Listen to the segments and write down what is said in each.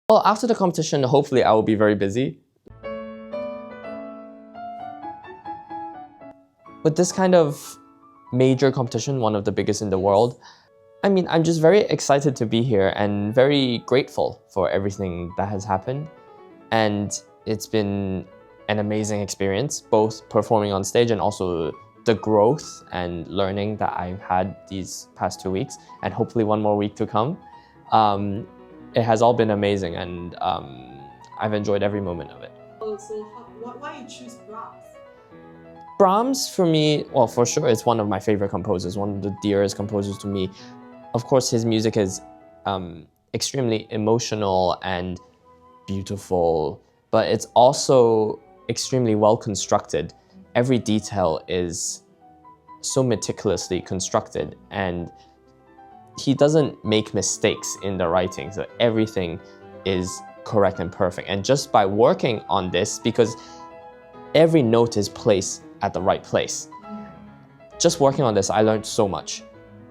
Well, after the competition, hopefully I will be very busy. With this kind of major competition, one of the biggest in the world, I mean, I'm just very excited to be here and very grateful for everything that has happened. And it's been an amazing experience, both performing on stage and also the growth and learning that I've had these past 2 weeks, and hopefully one more week to come. It has all been amazing, and I've enjoyed every moment of it. So why you choose Brahms? Brahms, for me, well, for sure, it's one of my favorite composers, one of the dearest composers to me. Of course, his music is extremely emotional and beautiful, but it's also extremely well constructed. Every detail is so meticulously constructed, and he doesn't make mistakes in the writing, so everything is correct and perfect. And just by working on this, because every note is placed at the right place, just working on this, I learned so much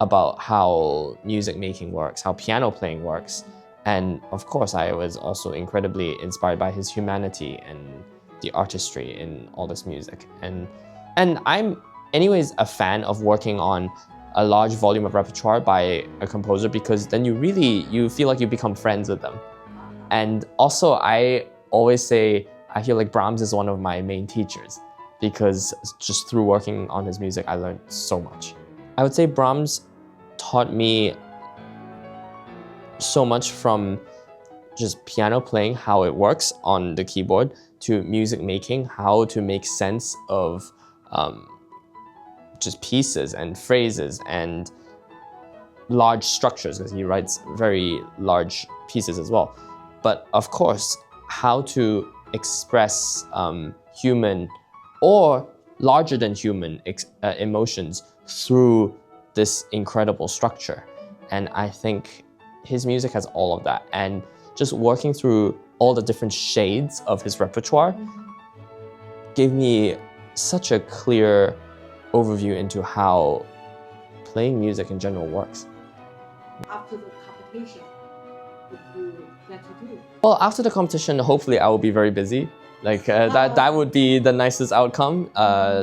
about how music making works, how piano playing works. And of course, I was also incredibly inspired by his humanity and the artistry in all this music. And I'm anyways a fan of working on a large volume of repertoire by a composer, because then you feel like you become friends with them. And also, I always say, I feel like Brahms is one of my main teachers, because just through working on his music, I learned so much. I would say Brahms taught me so much, from just piano playing, how it works on the keyboard, to music making, how to make sense of just pieces and phrases and large structures, because he writes very large pieces as well. But of course, how to express human or larger than human emotions through this incredible structure. And I think his music has all of that. And just working through all the different shades of his repertoire gave me such a clear overview into how playing music in general works. After the competition, what do you plan to do? Well, after the competition, hopefully I will be very busy. Like that would be the nicest outcome.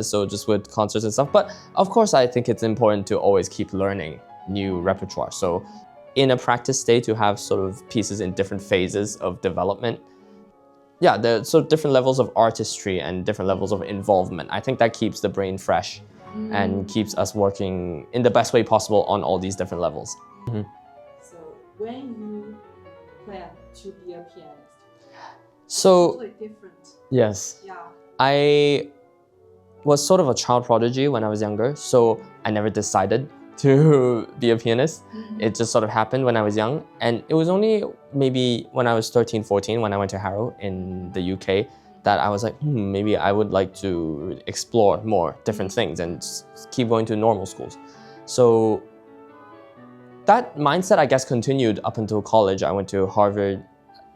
So just with concerts and stuff. But of course, I think it's important to always keep learning new repertoire. So in a practice state, to have sort of pieces in different phases of development. Yeah, there's sort of different levels of artistry and different levels of involvement. I think that keeps the brain fresh and keeps us working in the best way possible on all these different levels. So when you plan to be a pianist, So, totally different. yes, Yeah. I was sort of a child prodigy when I was younger, so I never decided to be a pianist. It just sort of happened when I was young. And it was only maybe when I was 13, 14, when I went to Harrow in the UK, that I was like, maybe I would like to explore more different things and keep going to normal schools. So that mindset, I guess, continued up until college. I went to Harvard.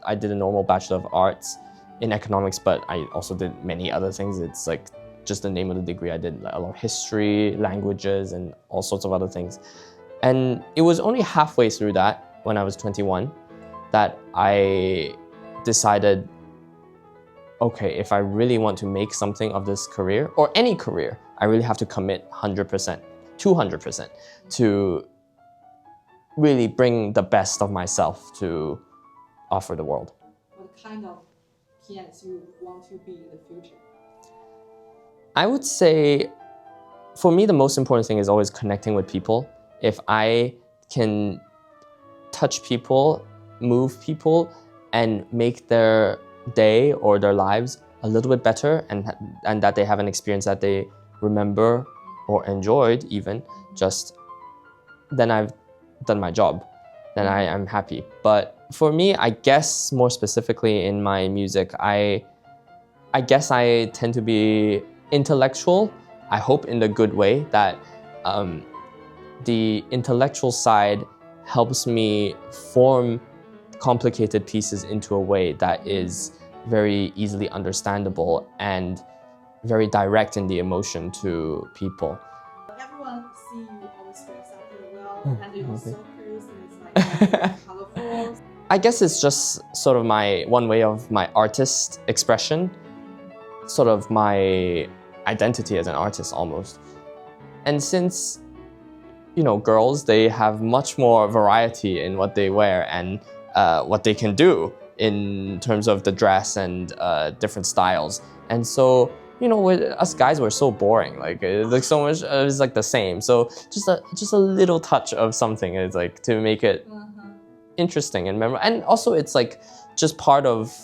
I did a normal Bachelor of Arts in economics, but I also did many other things. It's like just the name of the degree. I did a lot of history, languages, and all sorts of other things. And it was only halfway through that, when I was 21, that I decided, okay, if I really want to make something of this career, or any career, I really have to commit 100%, 200% to really bring the best of myself to offer the world. What kind of pianist you want to be in the future? I would say, for me, the most important thing is always connecting with people. If I can touch people, move people, and make their day or their lives a little bit better, and that they have an experience that they remember or enjoyed even, then I've done my job. Then I am happy. But for me, I guess more specifically in my music, I guess I tend to be intellectual. I hope in the good way, that the intellectual side helps me form complicated pieces into a way that is very easily understandable and very direct in the emotion to people. Everyone see you always dress up very well, and it was so curious, and it's like colorful. I guess it's just sort of my one way of my artist expression, sort of my identity as an artist almost. And since, you know, girls, they have much more variety in what they wear and what they can do in terms of the dress and different styles. And so, you know, us guys were so boring. Like so much, it's like the same. So just a little touch of something is like to make it interesting and memorable. And also, it's like just part of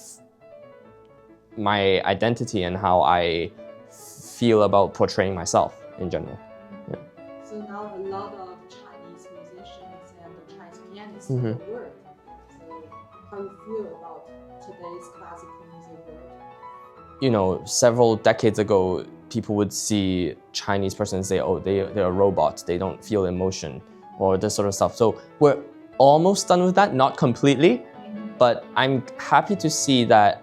my identity and how I feel about portraying myself in general. Yeah. So now a lot of Chinese musicians and Chinese pianists in the world. So how do you feel about today's classical music world? You know, several decades ago, people would see Chinese persons say, oh, they're robots, they don't feel emotion, or this sort of stuff. So we're almost done with that, not completely, but I'm happy to see that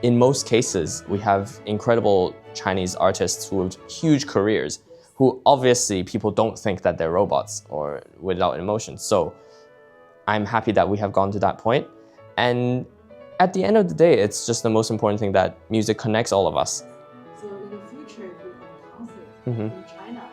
in most cases, we have incredible Chinese artists who have huge careers, who obviously people don't think that they're robots or without emotion. So I'm happy that we have gone to that point. And at the end of the day, it's just the most important thing that music connects all of us. So in the future, if you have a concert in China,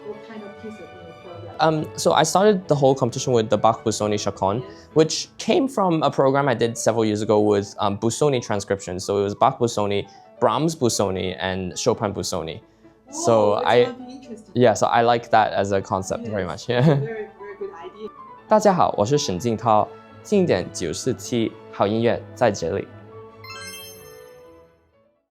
what kind of pieces in the program? So I started the whole competition with the Bach Busoni Chaconne, which came from a program I did several years ago with Busoni transcription. So it was Bach Busoni, Brahms Busoni, and Chopin Busoni. Whoa, So interesting. so I like that as a concept very much. Yeah. Very good idea. 大家好，我是沈靖韬，经典947好音乐在这里。